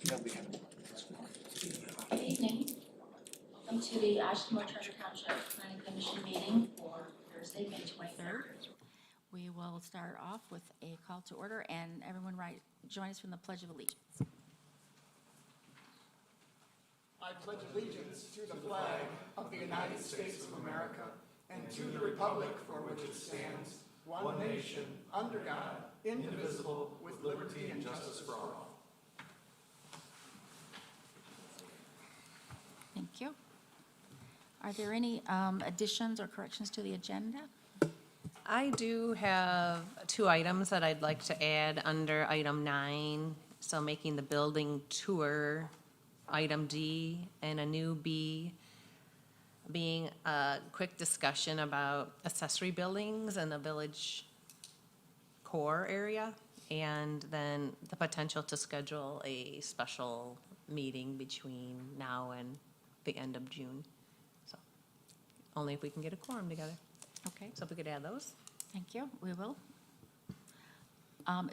Good evening. Welcome to the Oshtemo Township Planning Commission meeting for Thursday, May 23rd. We will start off with a call to order, and everyone join us from the Pledge of Allegiance. I pledge allegiance to the flag of the United States of America and to the republic for which it stands, one nation, under God, indivisible, with liberty and justice for all. Thank you. Are there any additions or corrections to the agenda? I do have 2 items that I'd like to add under item 9. So making the building tour item D and a new B being a quick discussion about accessory buildings in the village core area, and then the potential to schedule a special meeting between now and the end of June. So only if we can get a quorum together. Okay, So if we could add those. thank you. We will.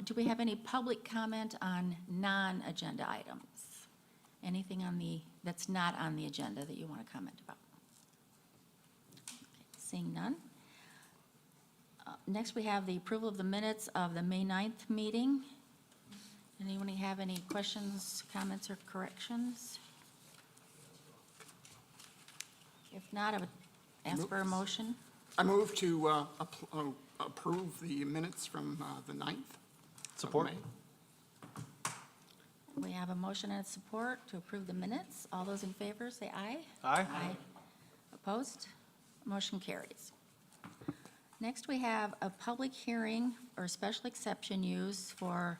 Do we have any public comment on non-agenda items? Anything that's not on the agenda that you want to comment about? Okay, seeing none. Next, we have the approval of the minutes of the May 9th meeting. Anyone have any questions, comments, or corrections? If not, I would ask for a motion. I move to approve the minutes from the 9th. Support. of May. We have a motion and support to approve the minutes. All those in favor, say aye. Aye. Aye. Opposed? Motion carries. Next, we have a public hearing or special exception use for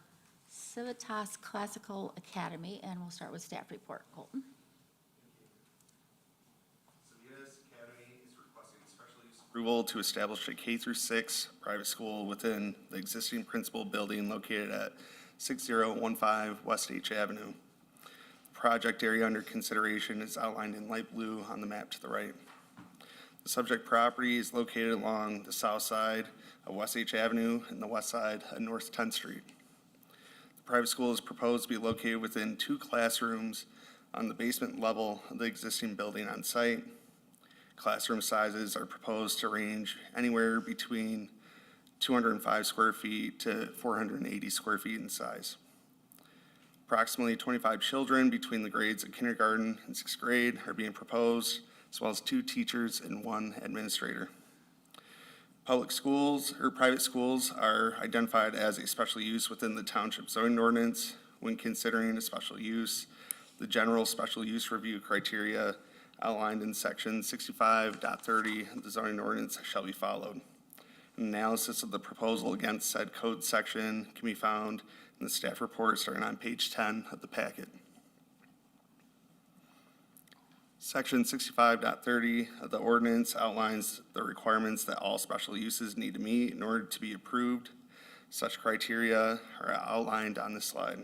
Civitas Classical Academy, and we'll start with staff report. Colton? Civitas Academy is requesting special use approval to establish a K-6 private school within the existing principal building located at 6015 West H Avenue. The project area under consideration is outlined in light blue on the map to the right. The subject property is located along the south side of West H Avenue and the west side of North 10th Street. The private school is proposed to be located within 2 classrooms on the basement level of the existing building on site. Classroom sizes are proposed to range anywhere between 205 square feet to 480 square feet in size. Approximately 25 children between the grades of kindergarten and 6th grade are being proposed, as well as 2 teachers and 1 administrator. Public schools or private schools are identified as a special use within the township zoning ordinance. When considering a special use, the general special use review criteria outlined in section 65.30 of the zoning ordinance shall be followed. An analysis of the proposal against said code section can be found in the staff report starting on page 10 of the packet. Section 65.30 of the ordinance outlines the requirements that all special uses need to meet in order to be approved. Such criteria are outlined on this slide.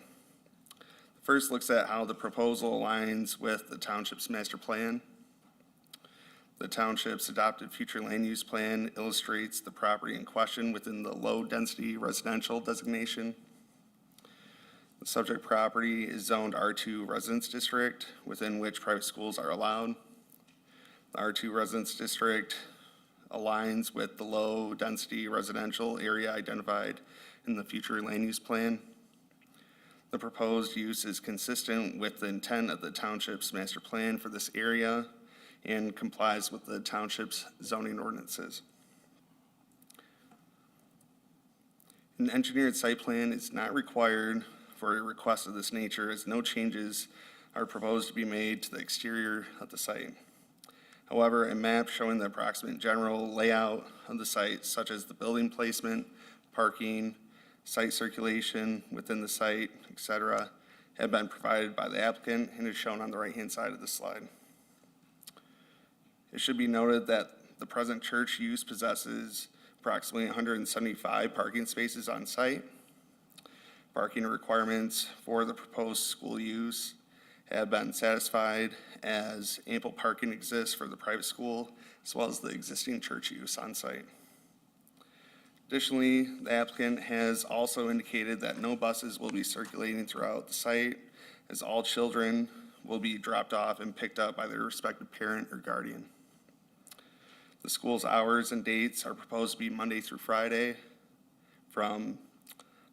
The first looks at how the proposal aligns with the township's master plan. The township's adopted future land use plan illustrates the property in question within the low-density residential designation. The subject property is zoned R2 Residence District, within which private schools are allowed. The R2 Residence District aligns with the low-density residential area identified in the future land use plan. The proposed use is consistent with the intent of the township's master plan for this area and complies with the township's zoning ordinances. An engineered site plan is not required for a request of this nature, as no changes are proposed to be made to the exterior of the site. However, a map showing the approximate general layout of the site, such as the building placement, parking, site circulation within the site, etc., have been provided by the applicant and is shown on the right-hand side of the slide. It should be noted that the present church use possesses approximately 175 parking spaces on site. Parking requirements for the proposed school use have been satisfied, as ample parking exists for the private school as well as the existing church use on site. Additionally, the applicant has also indicated that no buses will be circulating throughout the site, as all children will be dropped off and picked up by their respective parent or guardian. The school's hours and dates are proposed to be Monday through Friday from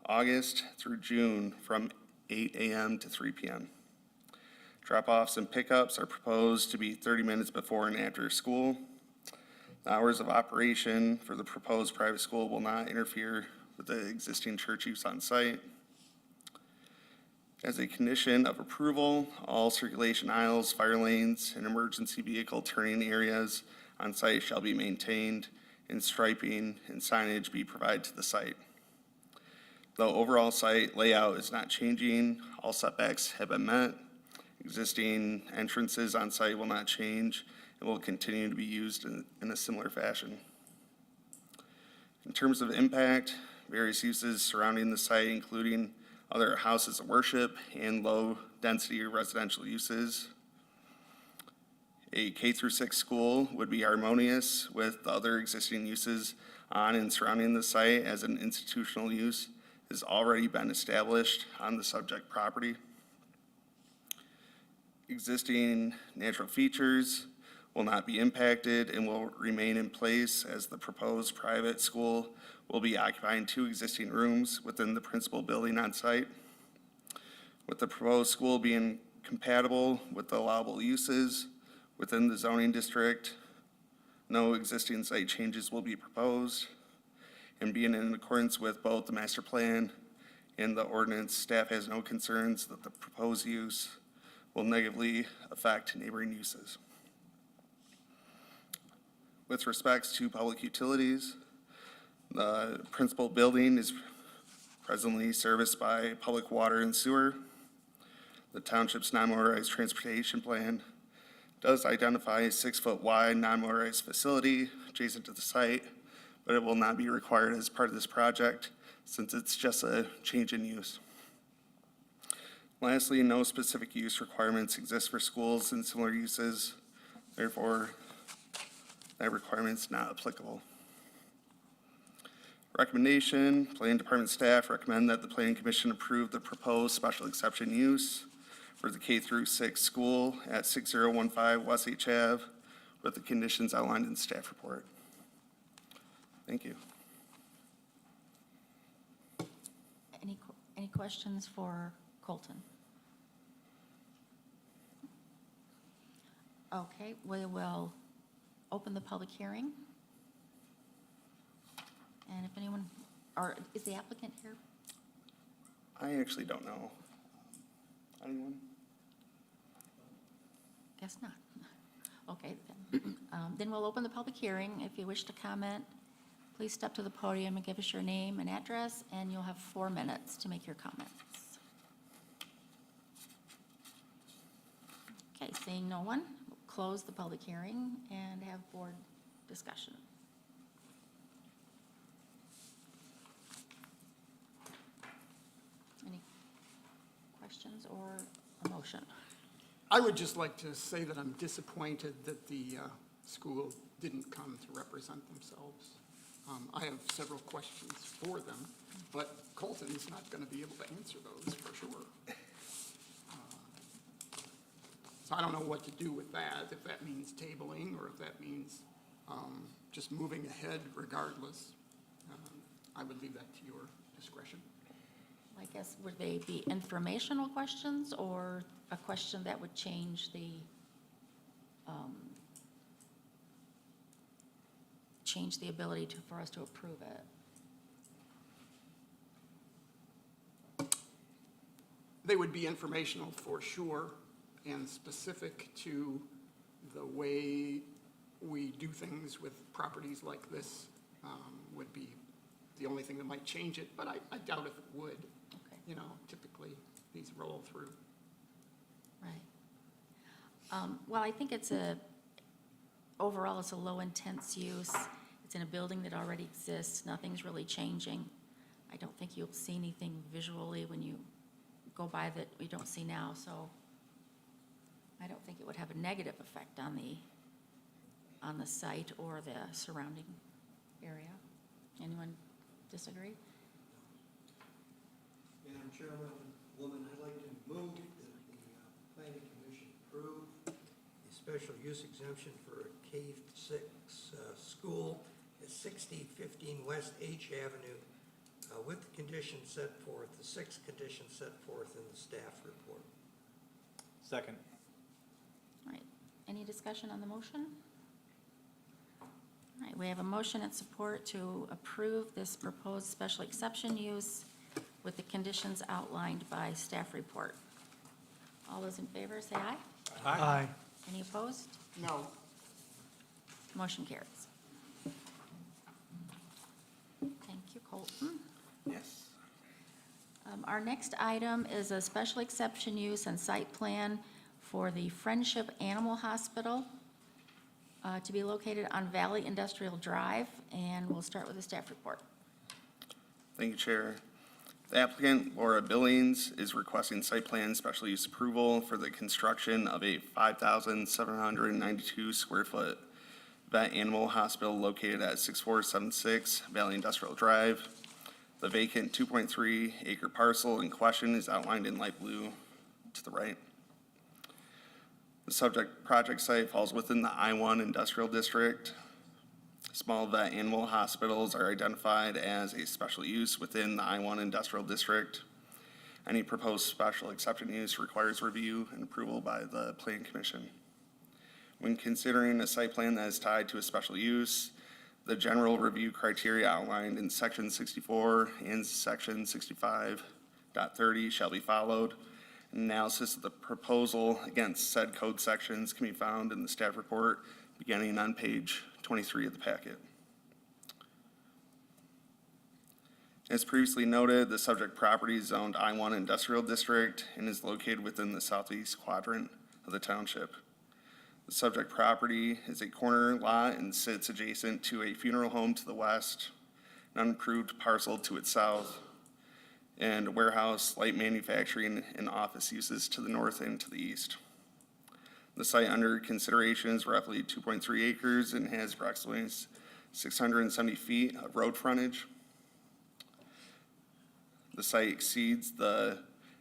August through June from 8 a.m. to 3 p.m. Drop-offs and pickups are proposed to be 30 minutes before and after school. The hours of operation for the proposed private school will not interfere with the existing church use on site. As a condition of approval, all circulation aisles, fire lanes, and emergency vehicle turning areas on site shall be maintained, and striping and signage be provided to the site. The overall site layout is not changing. All setbacks have been met. Existing entrances on site will not change and will continue to be used in a similar fashion. In terms of impact, various uses surrounding the site, including other houses of worship and low-density residential uses. A K-6 school would be harmonious with the other existing uses on and surrounding the site, as an institutional use has already been established on the subject property. Existing natural features will not be impacted and will remain in place, as the proposed private school will be occupying 2 existing rooms within the principal building on site. With the proposed school being compatible with the allowable uses within the zoning district, no existing site changes will be proposed. And being in accordance with both the master plan and the ordinance, staff has no concerns that the proposed use will negatively affect neighboring uses. With respects to public utilities, the principal building is presently serviced by public water and sewer. The township's non-motorized transportation plan does identify a 6-foot wide non-motorized facility adjacent to the site, but it will not be required as part of this project since it's just a change in use. Lastly, no specific use requirements exist for schools and similar uses. Therefore, that requirement is not applicable. Recommendation, Planning Department staff recommend that the Planning Commission approve the proposed special exception use for the K-6 school at 6015 West H Ave with the conditions outlined in the staff report. Thank you. Any questions for Colton? Okay, we will open the public hearing. And if anyone, or is the applicant here? I actually don't know. Anyone? Guess not. Okay, then we'll open the public hearing. If you wish to comment, please step to the podium and give us your name and address, and you'll have 4 minutes to make your comments. Okay, seeing no one, we'll close the public hearing and have board discussion. Any questions or a motion? I would just like to say that I'm disappointed that the school didn't come to represent themselves. I have several questions for them, but Colton's not going to be able to answer those for sure. So I don't know what to do with that, if that means tabling or if that means just moving ahead regardless. I would leave that to your discretion. I guess, would they be informational questions or a question that would change the, ability for us to approve it? They would be informational for sure and specific to the way we do things with properties like this would be the only thing that might change it, but I doubt if it would. Okay. You know, typically these roll through. Right. Well, I think overall, it's a low-intense use. It's in a building that already exists. Nothing's really changing. I don't think you'll see anything visually when you go by that we don't see now, so I don't think it would have a negative effect on the site or the surrounding area. Anyone disagree? Madam Chairwoman, I'd like to move that special use exemption for a K-6 school at 6015 West H Avenue with the conditions set forth, the 6 conditions set forth in the staff report. Second. All right, any discussion on the motion? All right, we have a motion and support to approve this proposed special exception use with the conditions outlined by staff report. All those in favor, say aye. Aye. Any opposed? No. Motion carries. Thank you, Colton. Yes. Our next item is a special exception use and site plan for the Friendship Animal Hospital to be located on Valley Industrial Drive, and we'll start with the staff report. Thank you, Chair. The applicant, Laura Billings, is requesting site plan special use approval for the construction of a 5,792 square foot vet animal hospital located at 6476 Valley Industrial Drive. The vacant 2.3 acre parcel in question is outlined in light blue to the right. The subject project site falls within the I-1 Industrial District. Small vet animal hospitals are identified as a special use within the I-1 Industrial District. Any proposed special exception use requires review and approval by the Planning Commission. When considering a site plan that is tied to a special use, the general review criteria outlined in Section 64 and Section 65.30 shall be followed. Analysis of the proposal against said code sections can be found in the staff report beginning on page 23 of the packet. As previously noted, the subject property is zoned I-1 Industrial District and is located within the southeast quadrant of the township. The subject property is a corner lot and sits adjacent to a funeral home to the west, an unimproved parcel to its south, and a warehouse, light manufacturing, and office uses to the north and to the east. The site under consideration is roughly 2.3 acres and has approximately 670 feet of road frontage. The site exceeds the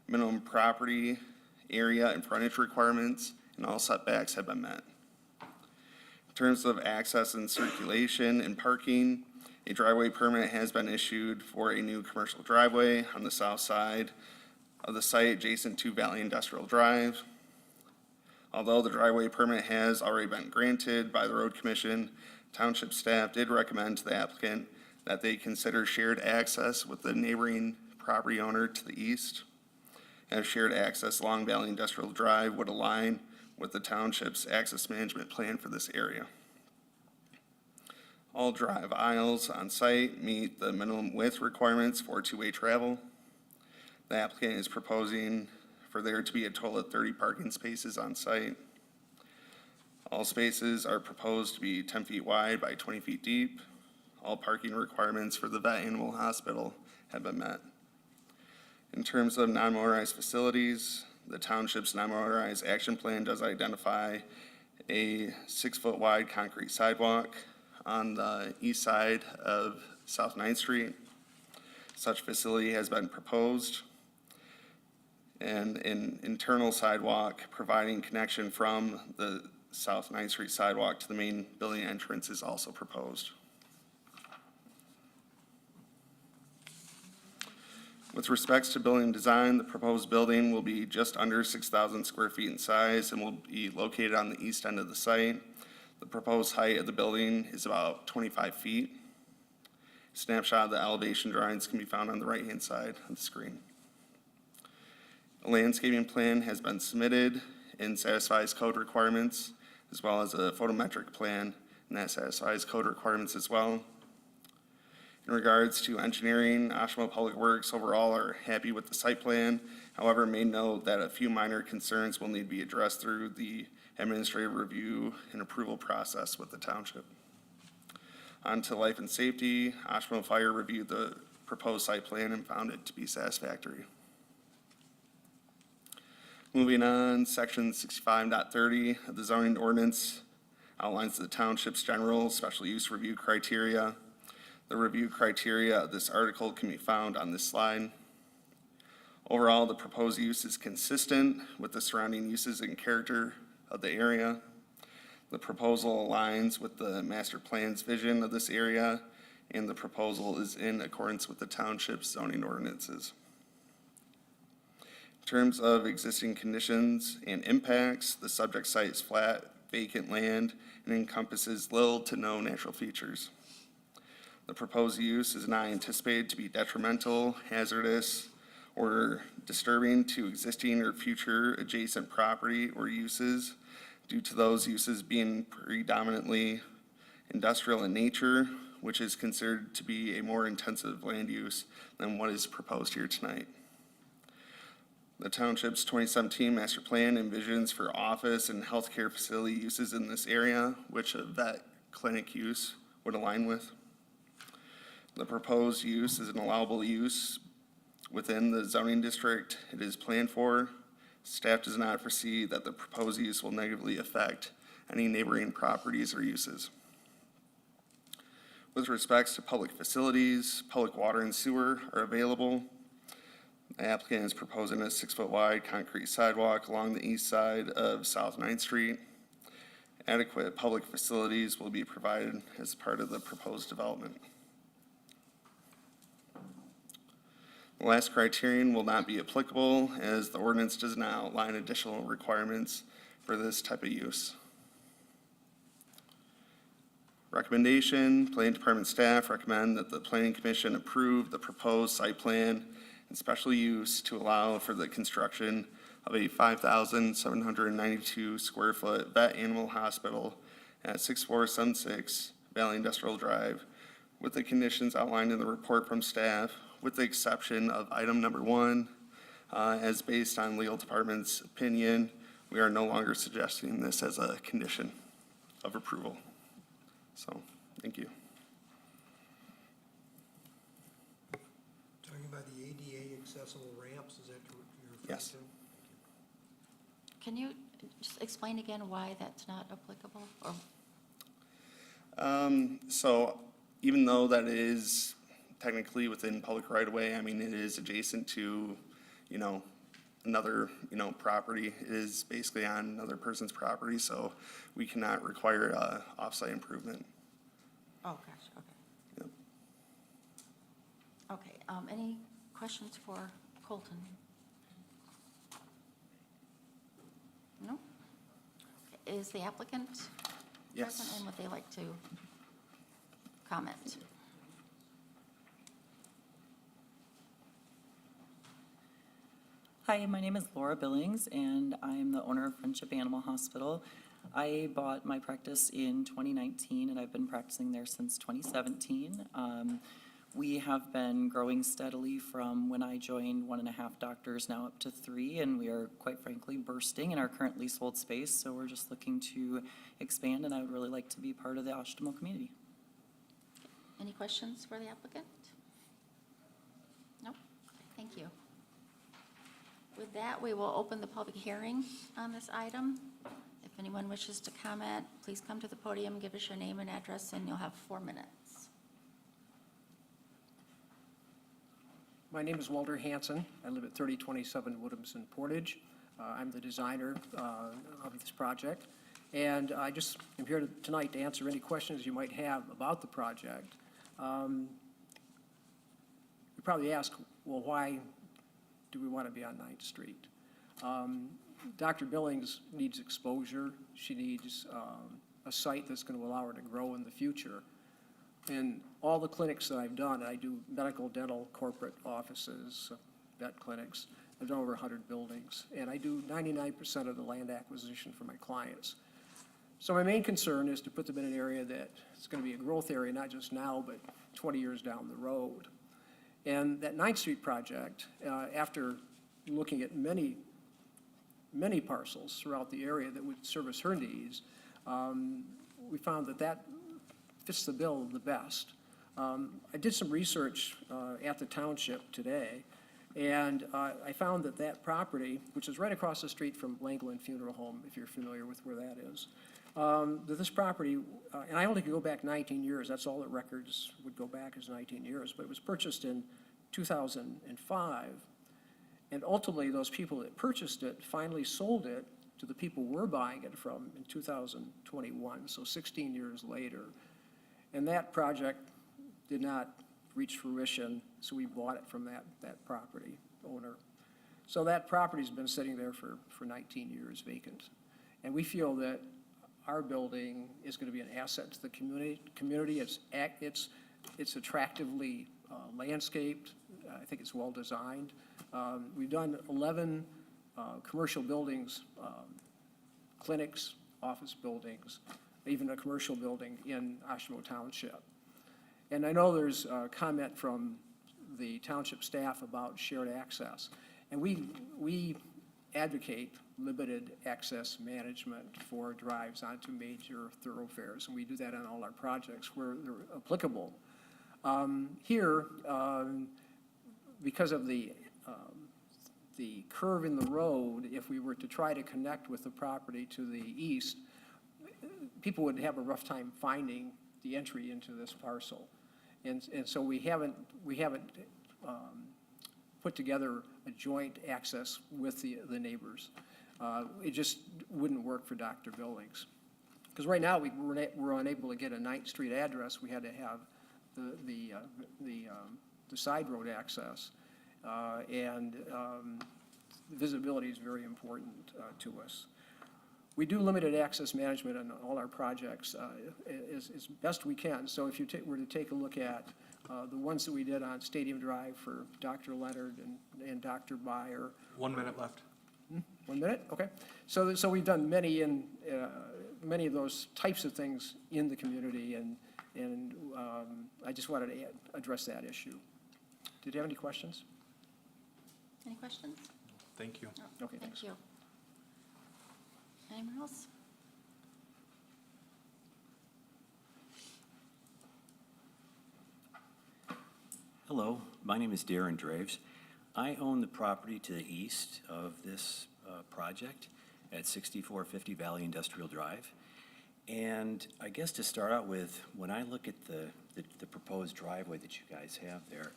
minimum property area and frontage requirements, and all setbacks have been met. In terms of access and circulation and parking, a driveway permit has been issued for a new commercial driveway on the south side of the site adjacent to Valley Industrial Drive. Although the driveway permit has already been granted by the Road Commission, township staff did recommend to the applicant that they consider shared access with the neighboring property owner to the east, as shared access along Valley Industrial Drive would align with the township's access management plan for this area. All drive aisles on site meet the minimum width requirements for two-way travel. The applicant is proposing for there to be a total of 30 parking spaces on site. All spaces are proposed to be 10 feet wide by 20 feet deep. All parking requirements for the vet animal hospital have been met. In terms of non-motorized facilities, the township's non-motorized action plan does identify a 6-foot wide concrete sidewalk on the east side of South 9th Street. Such facility has been proposed, and an internal sidewalk providing connection from the South 9th Street sidewalk to the main building entrance is also proposed. With respects to building design, the proposed building will be just under 6,000 square feet in size and will be located on the east end of the site. The proposed height of the building is about 25 feet. Snapshot of the elevation drawings can be found on the right-hand side of the screen. A landscaping plan has been submitted and satisfies code requirements, as well as a photometric plan, and that satisfies code requirements as well. In regards to engineering, Oshtemo Public Works overall are happy with the site plan. However, may note that a few minor concerns will need to be addressed through the administrative review and approval process with the township. On to life and safety, Oshtemo Fire reviewed the proposed site plan and found it to be satisfactory. Moving on, section 65.30 of the zoning ordinance outlines the township's general special use review criteria. The review criteria of this article can be found on this slide. Overall, the proposed use is consistent with the surrounding uses and character of the area. The proposal aligns with the master plan's vision of this area, and the proposal is in accordance with the township's zoning ordinances. In terms of existing conditions and impacts, the subject site is flat, vacant land, and encompasses little to no natural features. The proposed use is not anticipated to be detrimental, hazardous, or disturbing to existing or future adjacent property or uses due to those uses being predominantly industrial in nature, which is considered to be a more intensive land use than what is proposed here tonight. The township's 2017 master plan envisions for office and healthcare facility uses in this area, which a vet clinic use would align with. The proposed use is an allowable use within the zoning district it is planned for. Staff does not foresee that the proposed use will negatively affect any neighboring properties or uses. With respects to public facilities, public water and sewer are available. The applicant is proposing a 6-foot wide concrete sidewalk along the east side of South 9th Street. Adequate public facilities will be provided as part of the proposed development. The last criterion will not be applicable as the ordinance does not outline additional requirements for this type of use. Recommendation, Planning Department staff recommend that the Planning Commission approve the proposed site plan and special use to allow for the construction of a 5,792 square foot vet animal hospital at 6476 Valley Industrial Drive with the conditions outlined in the report from staff, with the exception of item number 1, as based on legal department's opinion, we are no longer suggesting this as a condition of approval. So, thank you. Talking about the ADA accessible ramps, is that what you're referring Yes. to? Can you just explain again why that's not applicable? Or So even though that is technically within public right of way, I mean, it is adjacent to, another, property. It is basically on another person's property, so we cannot require off-site improvement. Oh, gosh, okay. Yep. Okay, any questions for Colton? No? Okay, is the applicant Yes. present, and would they like to comment? Hi, my name is Laura Billings, and I'm the owner of Friendship Animal Hospital. I bought my practice in 2019, and I've been practicing there since 2017. We have been growing steadily from when I joined 1.5 doctors, now up to 3, and we are, quite frankly, bursting in our current leasehold space, so we're just looking to expand, and I would really like to be part of the Oshtemo community. Any questions for the applicant? No? Thank you. With that, we will open the public hearing on this item. If anyone wishes to comment, please come to the podium, give us your name and address, and you'll have 4 minutes. My name is Walter Hansen. I live at 3027 Woodhamson Portage. I'm the designer of this project. And I just am here tonight to answer any questions you might have about the project. You probably ask, well, why do we want to be on 9th Street? Dr. Billings needs exposure. She needs a site that's going to allow her to grow in the future. In all the clinics that I've done, I do medical, dental, corporate offices, vet clinics. I've done over 100 buildings, and I do 99% of the land acquisition for my clients. So my main concern is to put them in an area that is going to be a growth area, not just now, but 20 years down the road. And that 9th Street project, after looking at many parcels throughout the area that would service her needs, we found that fits the bill the best. I did some research at the township today, and I found that property, which is right across the street from Langland Funeral Home, if you're familiar with where that is, that this property, and I only could go back 19 years, that's all the records would go back is 19 years, but it was purchased in 2005. And ultimately, those people that purchased it finally sold it to the people we're buying it from in 2021, so 16 years later. And that project did not reach fruition, so we bought it from that property owner. So that property's been sitting there for 19 years vacant. And we feel that our building is going to be an asset to the community. It's attractively landscaped. I think it's well-designed. We've done 11 commercial buildings, clinics, office buildings, even a commercial building in Oshtemo Township. And I know there's a comment from the township staff about shared access. And we advocate limited access management for drives onto major thoroughfares, and we do that on all our projects where they're applicable. Here, because of the curve in the road, if we were to try to connect with the property to the east, people would have a rough time finding the entry into this parcel. And so we haven't put together a joint access with the neighbors. It just wouldn't work for Dr. Billings. Because right now, we're unable to get a 9th Street address. We had to have the side road access. And visibility is very important to us. We do limited access management on all our projects as best we can. So if you were to take a look at the ones that we did on Stadium Drive for Dr. Leonard and Dr. Byer. 1 minute left. 1 minute, okay. So we've done many of those types of things in the community, and I just wanted to address that issue. Did you have any questions? Any questions? Thank you. No. Okay, thanks. Thank you. Anyone else? Hello, my name is Darren Draves. I own the property to the east of this project at 6450 Valley Industrial Drive. And I guess to start out with, when I look at the proposed driveway that you guys have there,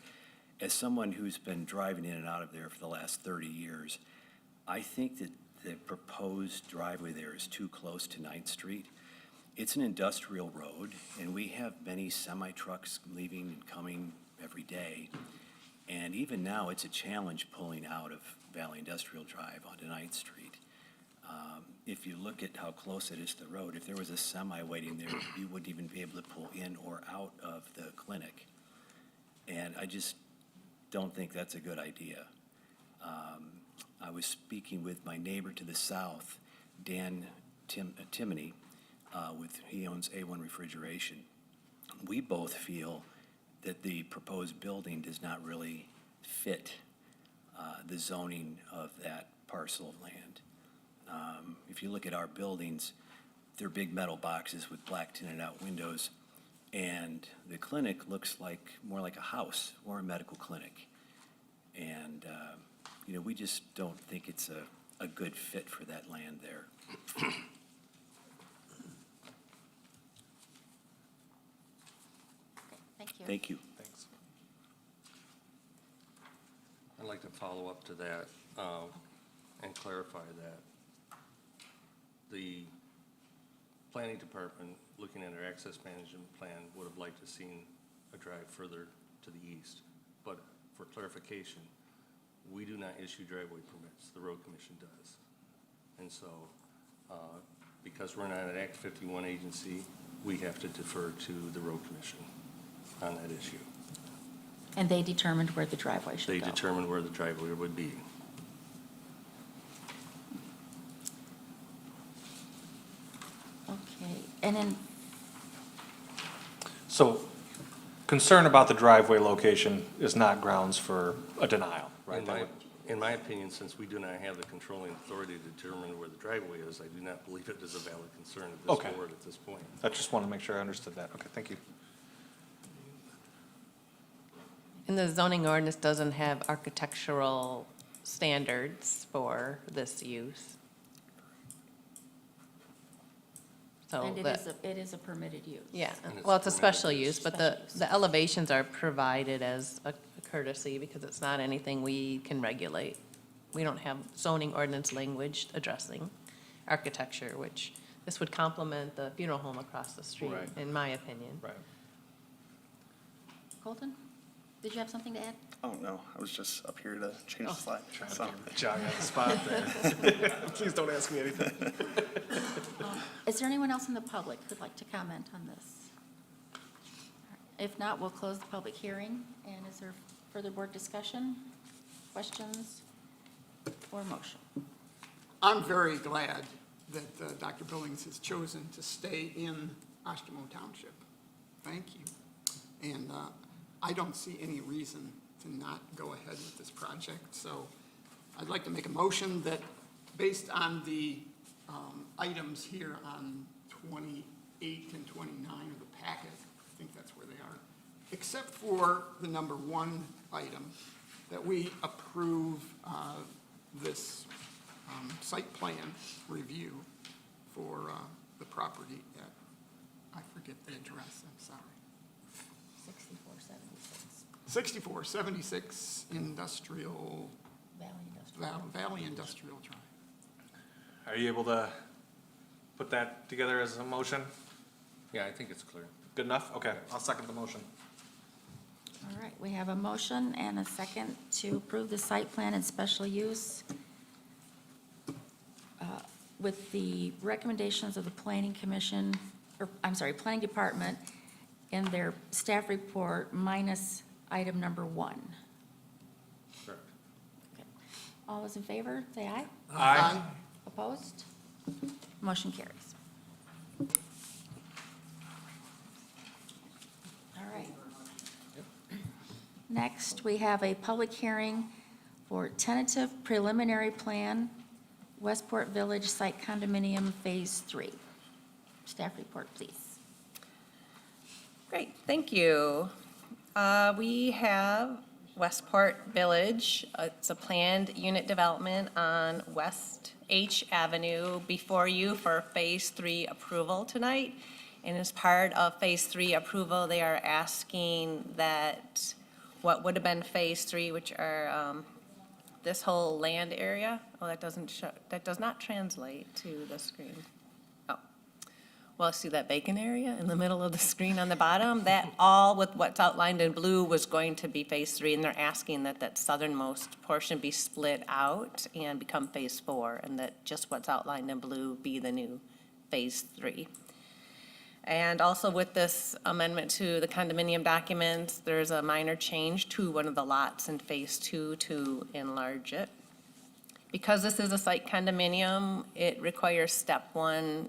as someone who's been driving in and out of there for the last 30 years, I think that the proposed driveway there is too close to 9th Street. It's an industrial road, and we have many semi-trucks leaving and coming every day. And even now, it's a challenge pulling out of Valley Industrial Drive onto 9th Street. If you look at how close it is to the road, if there was a semi waiting there, you wouldn't even be able to pull in or out of the clinic. And I just don't think that's a good idea. I was speaking with my neighbor to the south, Dan Timoney, he owns A1 Refrigeration. We both feel that the proposed building does not really fit the zoning of that parcel of land. If you look at our buildings, they're big metal boxes with black tinted out windows, and the clinic looks more like a house or a medical clinic. And, we just don't think it's a good fit for that land there. Thank you. Thank you. Thanks. I'd like to follow up to that and clarify that. The planning department, looking at our access management plan, would have liked to seen a drive further to the east. But for clarification, we do not issue driveway permits, the road commission does. And so, because we're not an Act 51 agency, we have to defer to the road commission on that issue. And they determined where the driveway should They go. determine where the driveway would be. Okay, and then, So concern about the driveway location is not grounds for a denial, right? In my opinion, since we do not have the controlling authority to determine where the driveway is, I do not believe it is a valid concern of this Okay. board at this point. I just want to make sure I understood that. Okay, thank you. And the zoning ordinance doesn't have architectural standards for this use. So and the- it is a permitted use. Yeah, And it's well, it's a permitted special use. use, but Special use. the elevations are provided as a courtesy because it's not anything we can regulate. We don't have zoning ordinance language addressing architecture, which this would complement the funeral home across the street, Right. in my opinion. Right. Colton, did you have something to add? Oh, no, I was just up here to change the slide. Trying So, to jog on the spot there. Please don't ask me anything. Is there anyone else in the public who'd like to comment on this? If not, we'll close the public hearing. And is there further board discussion, questions, or motion? I'm very glad that Dr. Billings has chosen to stay in Oshtemo Township. Thank you. And I don't see any reason to not go ahead with this project. So I'd like to make a motion that, based on the items here on 28 and 29 of the packet, I think that's where they are, except for the number 1 item, that we approve this site plan review for the property at, I forget the address, I'm sorry. 6476 6476 Industrial, Valley Industrial Drive. Are you able to put that together as a motion? Yeah, I think it's clear. Good enough? Okay, I'll second the motion. All right, we have a motion and a second to approve the site plan and special use with the recommendations of the Planning Commission, or, I'm sorry, Planning Department in their staff report minus item number 1. Correct. Okay. All those in favor, say aye. Aye. Opposed? Motion carries. All right. Next, we have a public hearing for tentative preliminary plan, Westport Village Site Condominium Phase 3. Staff report, please. Great, thank you. We have Westport Village. It's a planned unit development on West H Avenue before you for Phase 3 approval tonight. And as part of Phase 3 approval, they are asking that what would have been Phase 3, which are this whole land area. Oh, that doesn't show, that does not translate to the screen. Oh. Well, see that vacant area in the middle of the screen on the bottom? That all with what's outlined in blue was going to be Phase 3, and they're asking that that southernmost portion be split out and become Phase 4, and that just what's outlined in blue be the new Phase 3. And also with this amendment to the condominium documents, there's a minor change to one of the lots in Phase 2 to enlarge it. Because this is a site condominium, it requires step 1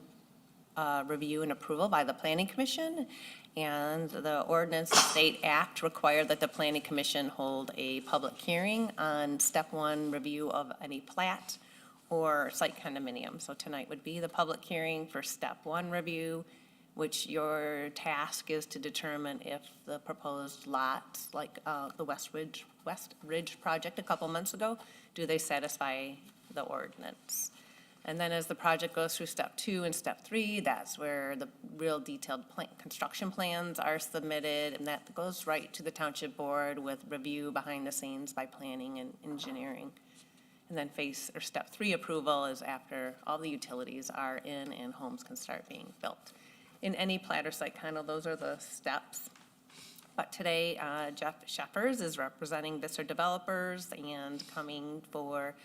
review and approval by the Planning Commission. And the Ordinance and State Act require that the Planning Commission hold a public hearing on step 1 review of any plat or site condominium. So tonight would be the public hearing for step 1 review, which your task is to determine if the proposed lots, like the West Ridge project a couple months ago, do they satisfy the ordinance? And then as the project goes through step 2 and step 3, that's where the real detailed construction plans are submitted, and that goes right to the township board with review behind the scenes by planning and engineering. And then step 3 approval is after all the utilities are in and homes can start being built. In any plat or site condo, those are the steps. But today, Jeff Sheffers is representing Visser Developers and coming for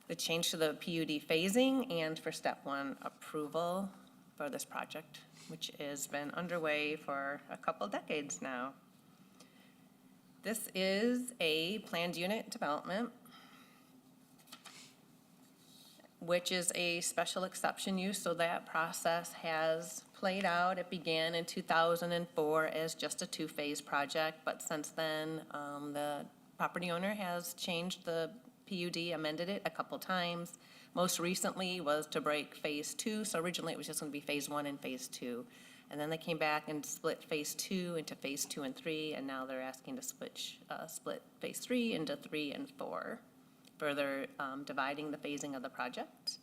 the change to the PUD phasing and for step 1 approval for this project, which has been underway for a couple decades now. This is a planned unit development, which is a special exception use, so that process has played out. It began in 2004 as just a 2-phase project, but since then, the property owner has changed the PUD, amended it a couple times. Most recently was to break Phase 2, so originally it was just going to be Phase 1 and Phase 2. And then they came back and split Phase 2 into Phase 2 and 3, and now they're asking to split Phase 3 into 3 and 4. Further dividing the phasing of the project.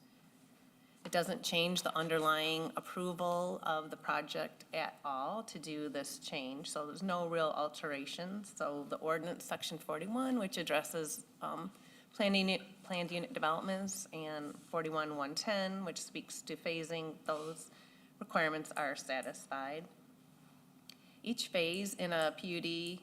It doesn't change the underlying approval of the project at all to do this change, so there's no real alterations. So the ordinance section 41, which addresses planned unit developments, and 41-110, which speaks to phasing, those requirements are satisfied. Each phase in a PUD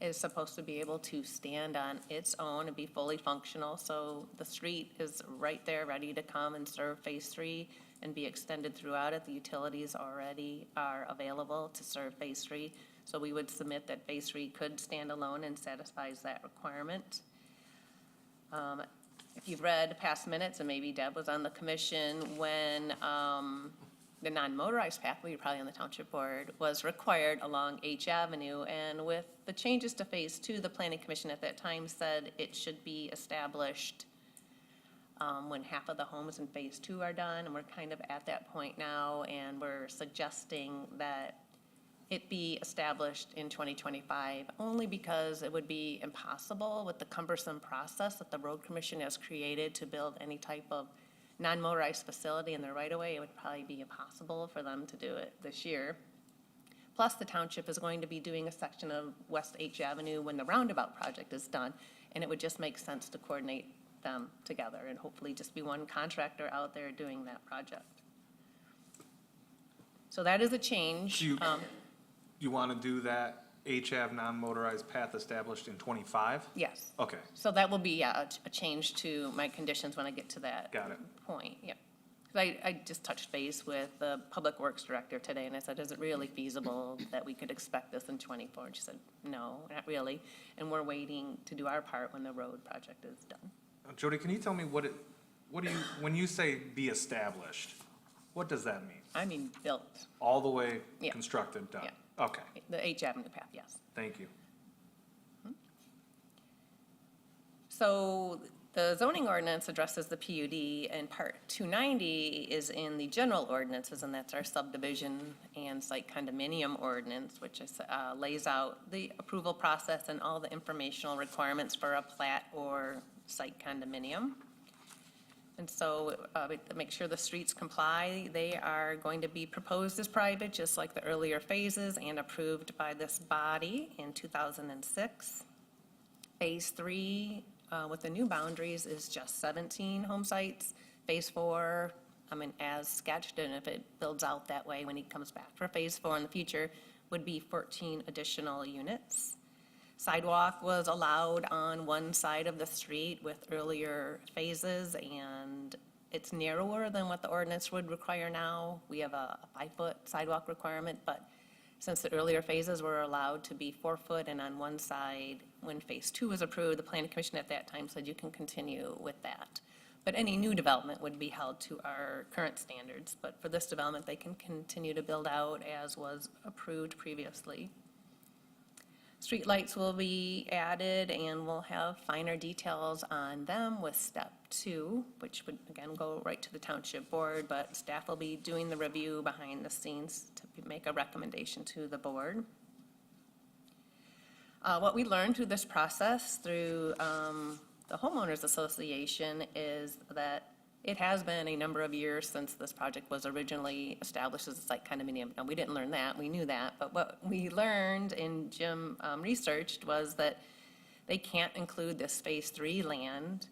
is supposed to be able to stand on its own and be fully functional, so the street is right there, ready to come and serve Phase 3 and be extended throughout it. The utilities already are available to serve Phase 3, so we would submit that Phase 3 could stand alone and satisfies that requirement. If you've read past minutes, and maybe Deb was on the commission when the non-motorized pathway, you're probably on the township board, was required along H Avenue. And with the changes to Phase 2, the planning commission at that time said it should be established when half of the homes in Phase 2 are done. And we're kind of at that point now, and we're suggesting that it be established in 2025, only because it would be impossible with the cumbersome process that the road commission has created to build any type of non-motorized facility in the right-of-way. It would probably be impossible for them to do it this year. Plus, the township is going to be doing a section of West H Avenue when the roundabout project is done, and it would just make sense to coordinate them together and hopefully just be one contractor out there doing that project. So that is a change. So you want to do that HAV non-motorized path established in '25? Yes. Okay, So that will be, yeah, a change to my conditions when I get to that. Got it. Point, yep. 'Cause I just touched base with the Public Works Director today, and I said, is it really feasible that we could expect this in '24? And she said, no, not really, and we're waiting to do our part when the road project is done. Jody, can you tell me what do you, when you say be established, what does that mean? I mean, built, All the way Yeah. constructed, done? Yeah. Okay, the H Avenue path, yes. thank you. So the zoning ordinance addresses the PUD, and Part 290 is in the general ordinances, and that's our subdivision and site condominium ordinance, which is, lays out the approval process and all the informational requirements for a plat or site condominium. And so to make sure the streets comply, they are going to be proposed as private, just like the earlier phases, and approved by this body in 2006. Phase 3, with the new boundaries, is just 17 home sites. Phase 4, as sketched, and if it builds out that way when he comes back for Phase 4 in the future, would be 14 additional units. Sidewalk was allowed on one side of the street with earlier phases, and it's narrower than what the ordinance would require now. We have a 5-foot sidewalk requirement, but since the earlier phases were allowed to be 4 foot and on one side, when Phase 2 was approved, the planning commission at that time said you can continue with that. But any new development would be held to our current standards. But for this development, they can continue to build out as was approved previously. Streetlights will be added, and we'll have finer details on them with Step 2, which would, again, go right to the township board, but staff will be doing the review behind the scenes to make a recommendation to the board. What we learned through this process, through the homeowners association, is that it has been a number of years since this project was originally established as a site condominium. Now, we didn't learn that, we knew that, but what we learned, and Jim researched, was that they can't include this Phase 3 land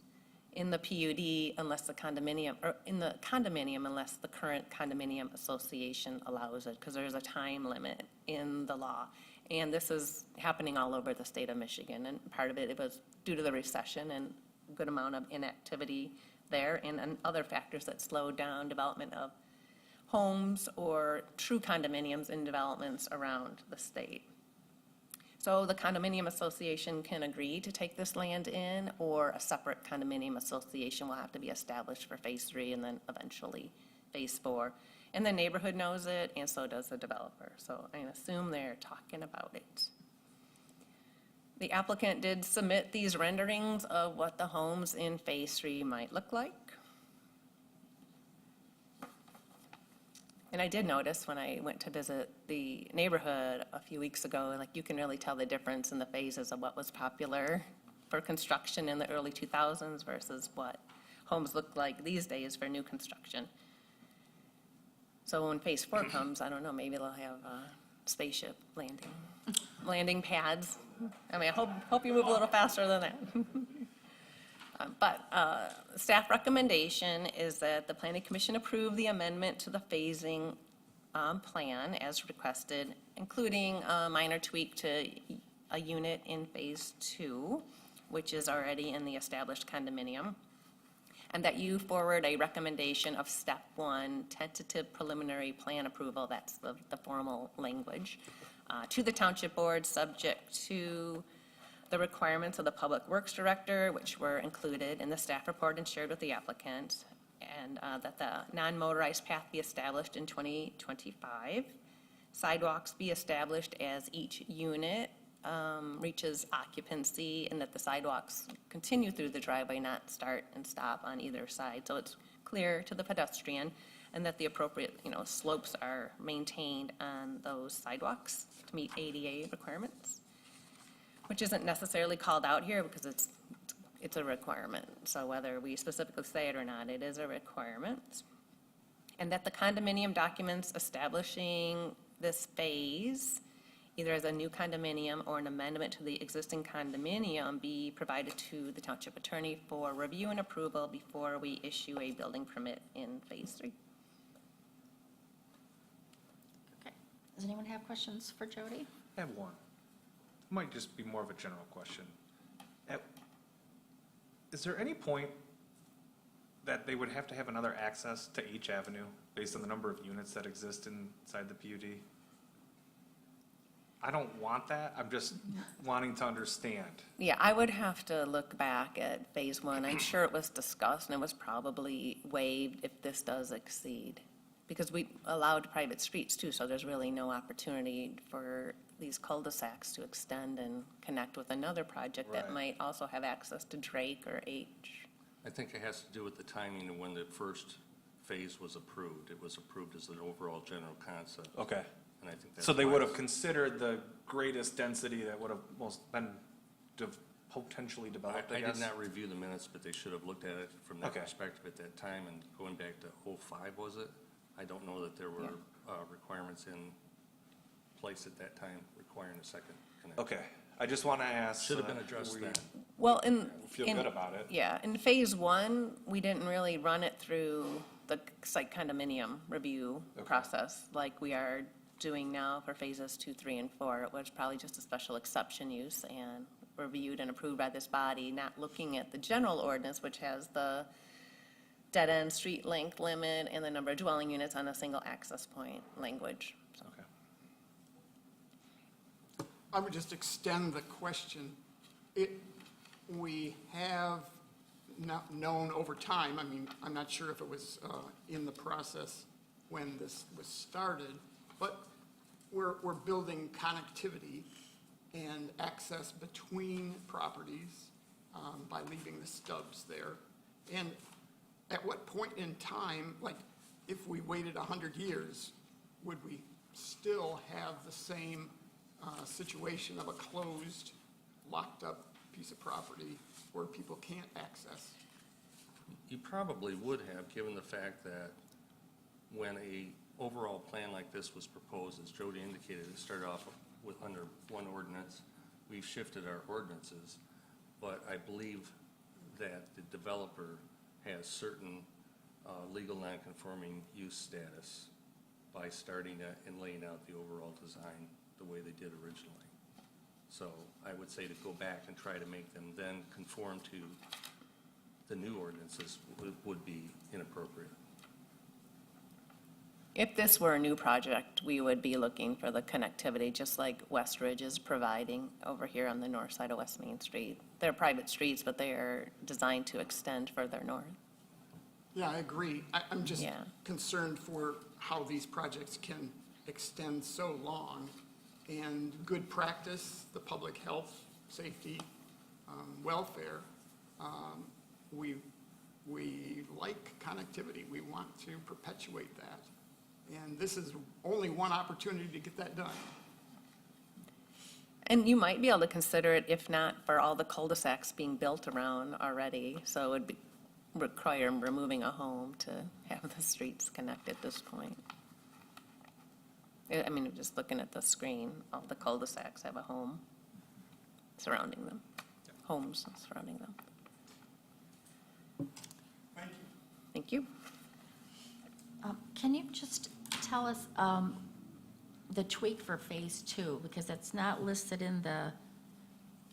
in the PUD unless the condominium, or in the condominium unless the current condominium association allows it, because there's a time limit in the law. And this is happening all over the state of Michigan, and part of it was due to the recession and a good amount of inactivity there, and other factors that slowed down development of homes or true condominiums in developments around the state. So the condominium association can agree to take this land in, or a separate condominium association will have to be established for Phase 3 and then eventually Phase 4. And the neighborhood knows it, and so does the developer. So I assume they're talking about it. The applicant did submit these renderings of what the homes in Phase 3 might look like. And I did notice when I went to visit the neighborhood a few weeks ago, like, you can really tell the difference in the phases of what was popular for construction in the early 2000s versus what homes look like these days for new construction. So when Phase 4 comes, I don't know, maybe they'll have spaceship landing pads. I hope you move a little faster than that. Staff recommendation is that the planning commission approve the amendment to the phasing plan as requested, including a minor tweak to a unit in phase 2, which is already in the established condominium, and that you forward a recommendation of step 1, tentative preliminary plan approval, that's the formal language, to the township board, subject to the requirements of the Public Works Director, which were included in the staff report and shared with the applicant, and that the non-motorized path be established in 2025. Sidewalks be established as each unit reaches occupancy, and that the sidewalks continue through the driveway, not start and stop on either side. So it's clear to the pedestrian, and that the appropriate, slopes are maintained on those sidewalks to meet ADA requirements, which isn't necessarily called out here because it's a requirement. So whether we specifically say it or not, it is a requirement. And that the condominium documents establishing this phase, either as a new condominium or an amendment to the existing condominium, be provided to the township attorney for review and approval before we issue a building permit in phase 3. Okay. Does anyone have questions for Jody? I have one. Might just be more of a general question. Is there any point that they would have to have another access to H Avenue based on the number of units that exist inside the PUD? I don't want that. I'm just wanting to understand. Yeah, I would have to look back at phase 1. I'm sure it was discussed and it was probably waived if this does exceed. Because we allowed private streets too, so there's really no opportunity for these cul-de-sacs to extend and connect with another project that Right. might also have access to Drake or H. I think it has to do with the timing of when the first phase was approved. It was approved as an overall general concept, Okay. and I think that's. So they why would have it's- considered the greatest density that would have most been potentially developed, I I guess? did not review the minutes, but they should have looked at it from that Okay. perspective at that time, and going back to '05, was it? I don't know that there were requirements in place at that time requiring a second connection. Okay, I just want to ask. Should have so been that addressed we then. Well, Feel good about it. Yeah, in phase 1, we didn't really run it through the site condominium review Okay. process like we are doing now for phases 2, 3, and 4. It was probably just a special exception use and reviewed and approved by this body, not looking at the general ordinance, which has the dead-end street length limit and the number of dwelling units on a single access point language. So, Okay. I would just extend the question. We have not known over time, I mean, I'm not sure if it was in the process when this was started, but we're building connectivity and access between properties by leaving the stubs there. And at what point in time, like, if we waited 100 years, would we still have the same situation of a closed, locked-up piece of property where people can't access? You probably would have, given the fact that when a overall plan like this was proposed, as Jody indicated, it started off with under one ordinance. We've shifted our ordinances, but I believe that the developer has certain legal nonconforming use status by starting and laying out the overall design the way they did originally. So I would say to go back and try to make them then conform to the new ordinances would be inappropriate. if this were a new project, we would be looking for the connectivity, just like West Ridge is providing over here on the north side of West Main Street. They're private streets, but they are designed to extend further north. Yeah, I agree. I'm just Yeah. concerned for how these projects can extend so long. And good practice, the public health, safety, welfare, we like connectivity. We want to perpetuate that. And this is only one opportunity to get that done. And you might be able to consider it, if not for all the cul-de-sacs being built around already. So it would be, require removing a home to have the streets connect at this point. I mean, just looking at the screen, all the cul-de-sacs have a home surrounding them, homes surrounding them. Thank you. Thank you. Can you just tell us the tweak for Phase 2? Because that's not listed in the,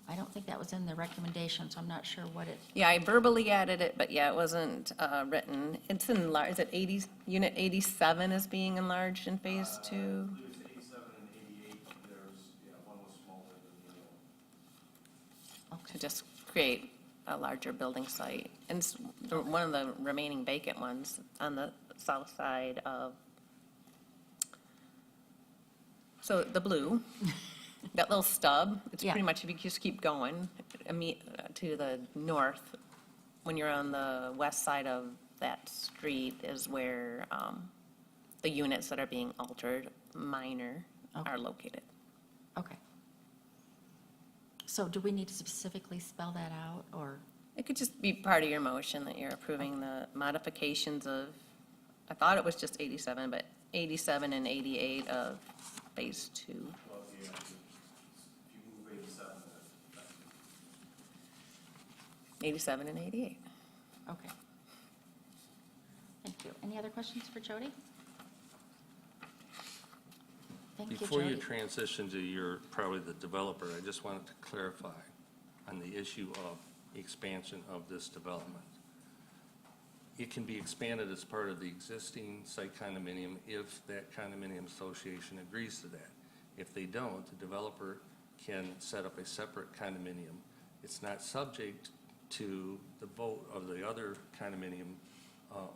I don't think that was in the recommendation, so I'm not sure what it, Yeah, I verbally added it, but yeah, it wasn't written. It's enlarged, is it 80, Unit 87 is being enlarged in Phase 2? There's 87 and 88, one was smaller than the other. To just create a larger building site. And it's one of the remaining vacant ones on the south side of, so the blue, that little stub, it's Yeah. pretty much, if you just keep going, to the north, when you're on the west side of that street is where the units that are being altered, minor, Okay. are located. okay. So do we need to specifically spell that out, or? It could just be part of your motion that you're approving the modifications of, I thought it was just 87, but 87 and 88 of Phase 2. Well, yeah, if you move 87, 87 and 88. Okay. Thank you. Any other questions for Jody? Thank you, Before you Jody. transition to your, probably the developer, I just wanted to clarify on the issue of expansion of this development. It can be expanded as part of the existing site condominium if that condominium association agrees to that. If they don't, the developer can set up a separate condominium. It's not subject to the vote of the other condominium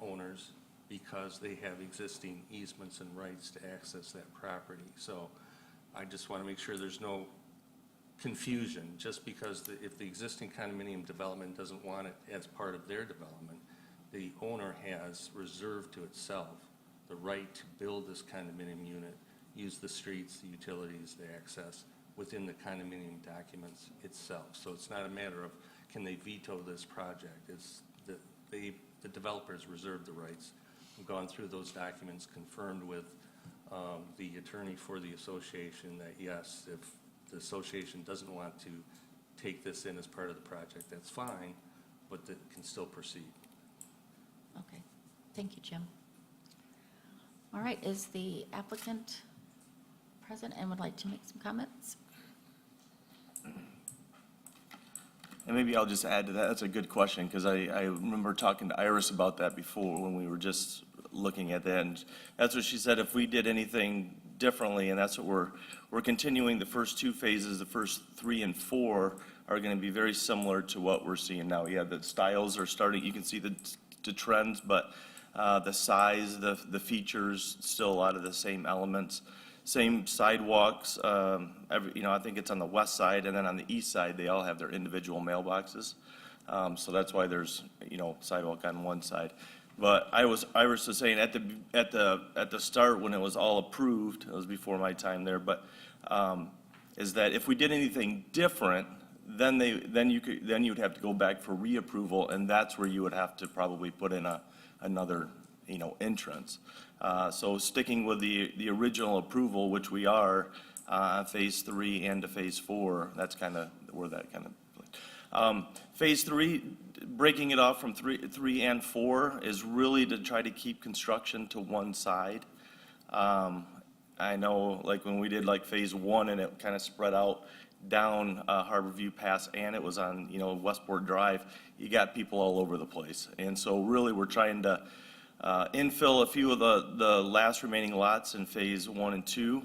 owners because they have existing easements and rights to access that property. So I just want to make sure there's no confusion, just because if the existing condominium development doesn't want it as part of their development, the owner has reserved to itself the right to build this condominium unit, use the streets, the utilities, the access within the condominium documents itself. So it's not a matter of can they veto this project. It's that the developers reserve the rights. We've gone through those documents, confirmed with the attorney for the association that yes, if the association doesn't want to take this in as part of the project, that's fine, but that can still proceed. Okay. Thank you, Jim. All right, is the applicant present and would like to make some comments? And maybe I'll just add to that. That's a good question, because I remember talking to Iris about that before when we were just looking at that. And that's what she said, if we did anything differently, and that's what we're continuing the first two phases, the first 3 and 4 are going to be very similar to what we're seeing now. Yeah, the styles are starting, you can see the trends, but the size, the features, still a lot of the same elements. Same sidewalks, I think it's on the west side, and then on the east side, they all have their individual mailboxes. So that's why there's, sidewalk on one side. But Iris was saying at the start, when it was all approved, it was before my time there, but is that if we did anything different, then you'd have to go back for reapproval, and that's where you would have to probably put in another entrance. So sticking with the original approval, which we are, Phase 3 and to Phase 4, that's kind of where that kind of. Phase 3, breaking it off from 3 and 4 is really to try to keep construction to one side. I know, like when we did like Phase 1 and it kind of spread out down Harborview Pass and it was on, Westport Drive, you got people all over the place. And so really we're trying to infill a few of the last remaining lots in Phase 1 and 2,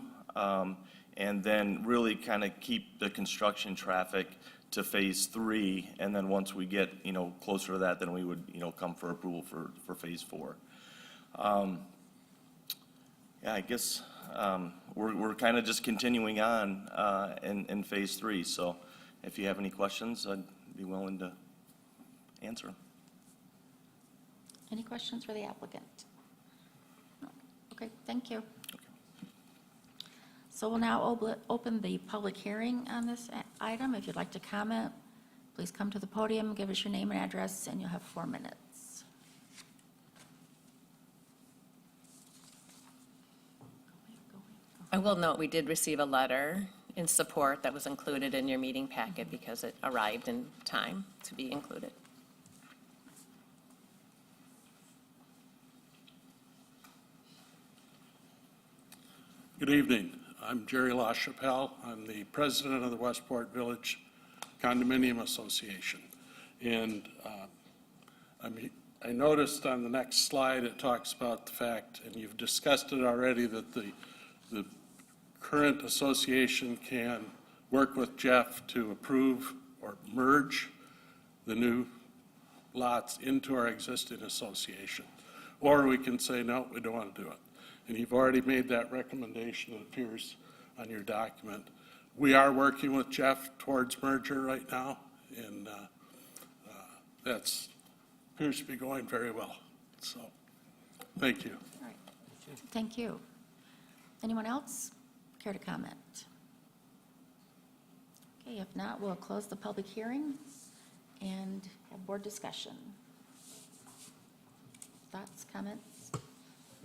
and then really kind of keep the construction traffic to Phase 3, and then once we get, closer to that, then we would, come for approval for Phase 4. Yeah, I guess we're kind of just continuing on in Phase 3, so if you have any questions, I'd be willing to answer. Any questions for the applicant? No. Okay, thank you. So we'll now open the public hearing on this item. If you'd like to comment, please come to the podium, give us your name and address, and you'll have 4 minutes. I will note, we did receive a letter in support that was included in your meeting packet because it arrived in time to be included. Good evening. I'm Jerry LaChapelle. I'm the president of the Westport Village Condominium Association. And I noticed on the next slide, it talks about the fact, and you've discussed it already, that the current association can work with Jeff to approve or merge the new lots into our existing association. Or we can say, no, we don't want to do it. And you've already made that recommendation, it appears on your document. We are working with Jeff towards merger right now, and that's appears to be going very well. So, thank you. All right. Thank you. Anyone else care to comment? Okay, if not, we'll close the public hearing and have board discussion. Thoughts, comments?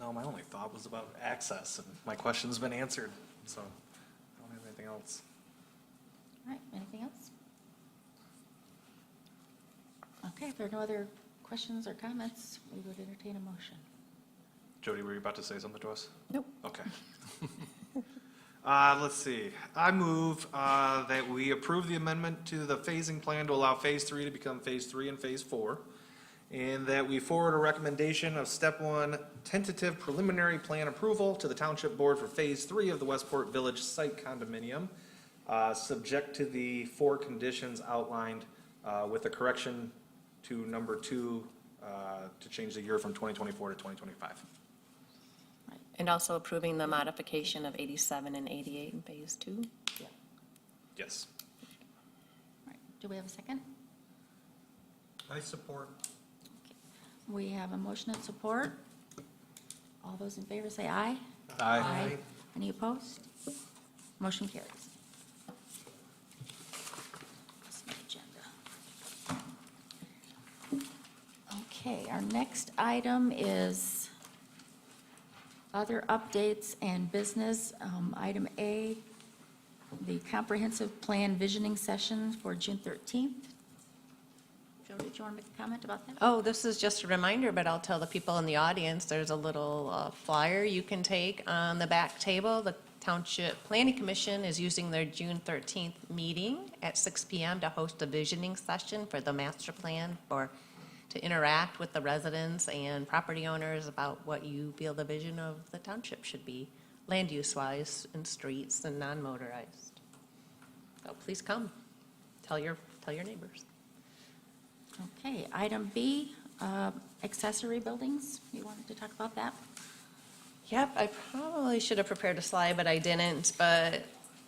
No, my only thought was about access, and my question's been answered, so I don't have anything else. All right, anything else? Okay, if there are no other questions or comments, we would entertain a motion. Jody, were you about to say something to us? Nope. Okay. Let's see. I move that we approve the amendment to the phasing plan to allow Phase 3 to become Phase 3 and Phase 4, and that we forward a recommendation of Step 1 tentative preliminary plan approval to the Township Board for Phase 3 of the Westport Village Site Condominium, subject to the 4 conditions outlined with a correction to number 2 to change the year from 2024 to 2025. And also approving the modification of 87 and 88 in Phase 2. Yes. All right, do we have a second? I support. We have a motion and support. All those in favor say aye. Aye. Any opposed? Motion carries. That's the agenda. Okay, our next item is other updates and business. Item A, the comprehensive plan visioning session for June 13th. Jody, did you want to make a comment about that? Oh, this is just a reminder, but I'll tell the people in the audience, there's a little flyer you can take on the back table. The Township Planning Commission is using their June 13th meeting at 6 p.m. to host a visioning session for the master plan to interact with the residents and property owners about what you feel the vision of the township should be, land use-wise, and streets and non-motorized. So please come, tell your neighbors. Okay, item B, accessory buildings. You wanted to talk about that? Yep, I probably should have prepared a slide, but I didn't. But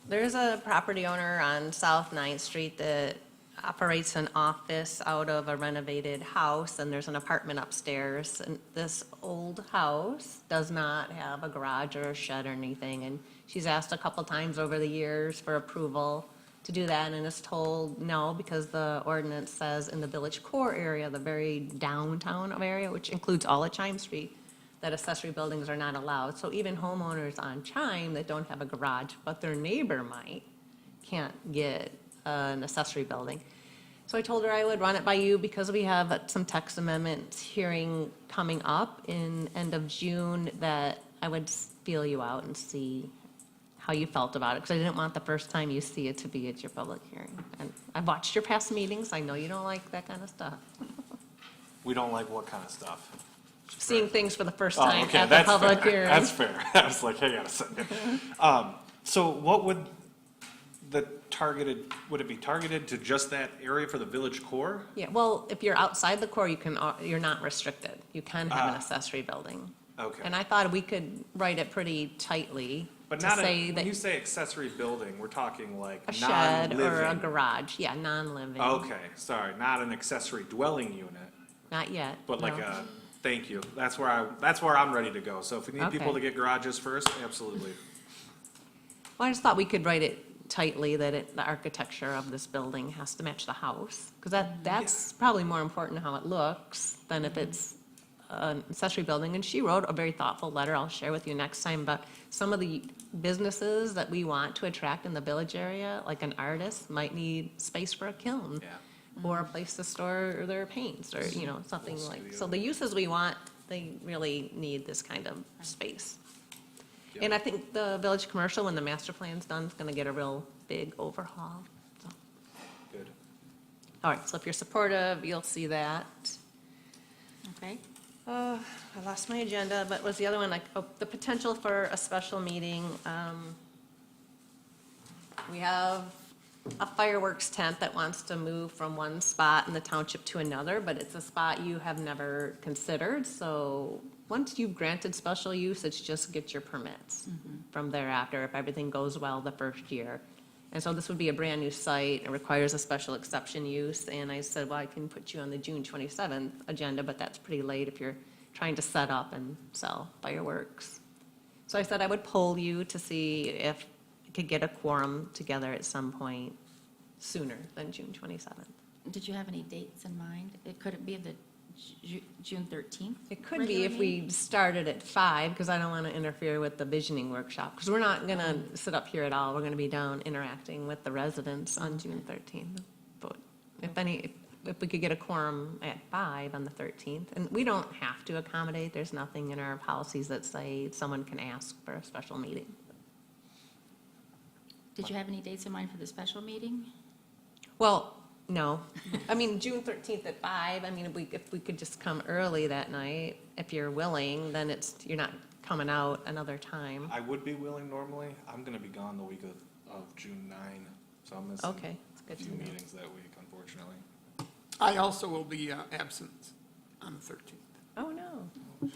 there's a property owner on South 9th Street that operates an office out of a renovated house, and there's an apartment upstairs. And this old house does not have a garage or a shed or anything. And she's asked a couple times over the years for approval to do that, and is told no, because the ordinance says in the village core area, the very downtown area, which includes all of Chime Street, that accessory buildings are not allowed. So even homeowners on Chime that don't have a garage, but their neighbor might, can't get an accessory building. So I told her I would run it by you because we have some text amendment hearing coming up in end of June, that I would feel you out and see how you felt about it, because I didn't want the first time you see it to be at your public hearing. And I've watched your past meetings. I know you don't like that kind of stuff. We don't like what kind of stuff? Seeing things for the first Oh, time okay, at the that's public fair. hearing. That's fair. I was like, hang on a second. So what would would it be targeted to just that area for the village core? Yeah, well, if you're outside the core, you're not restricted. You can have an accessory building. Okay. And I thought we could write it pretty tightly But to not, say when that you say accessory building, we're talking like a shed non-living. or a garage, yeah, non-living. Okay, sorry, not an accessory dwelling unit, Not yet. but like no. thank you. That's where I'm ready to go. So if we need people Okay. to get garages first, absolutely. Well, I just thought we could write it tightly, that the architecture of this building has to match the house. Because that's probably more important how it looks than if it's an accessory building. And she wrote a very thoughtful letter I'll share with you next time about some of the businesses that we want to attract in the village area, like an artist might need space for a kiln. Yeah. Or a place to store their paints, or, something like, so the uses we want, they really need this kind of space. And I think the village commercial, when the master plan's done, is gonna get a real big overhaul, so. Good. All right, so if you're supportive, you'll see that. Okay. I lost my agenda, but was the other one, like, oh, the potential for a special meeting? We have a fireworks tent that wants to move from one spot in the township to another, but it's a spot you have never considered, so once you've granted special use, it's just get your permits from thereafter, if everything goes well the first year. And so this would be a brand-new site, it requires a special exception use, and I said, well, I can put you on the June 27th agenda, but that's pretty late if you're trying to set up and sell fireworks. So I said I would poll you to see if I could get a quorum together at some point sooner than June 27th. Did you have any dates in mind? Could it be the June 13th? It could be if we started at 5, because I don't want to interfere with the visioning workshop, because we're not going to sit up here at all. We're going to be down interacting with the residents on June 13th. But if we could get a quorum at 5 on the 13th, and we don't have to accommodate, there's nothing in our policies that say someone can ask for a special meeting. Did you have any dates in mind for the special meeting? Well, no. I mean, June 13th at 5, I mean, if we could just come early that night, if you're willing, then you're not coming out another time. I would be willing normally. I'm gonna be gone the week of June 9, so I'm missing Okay, it's a good few to know. meetings that week, unfortunately. I also will be absent on the 13th. Oh, no.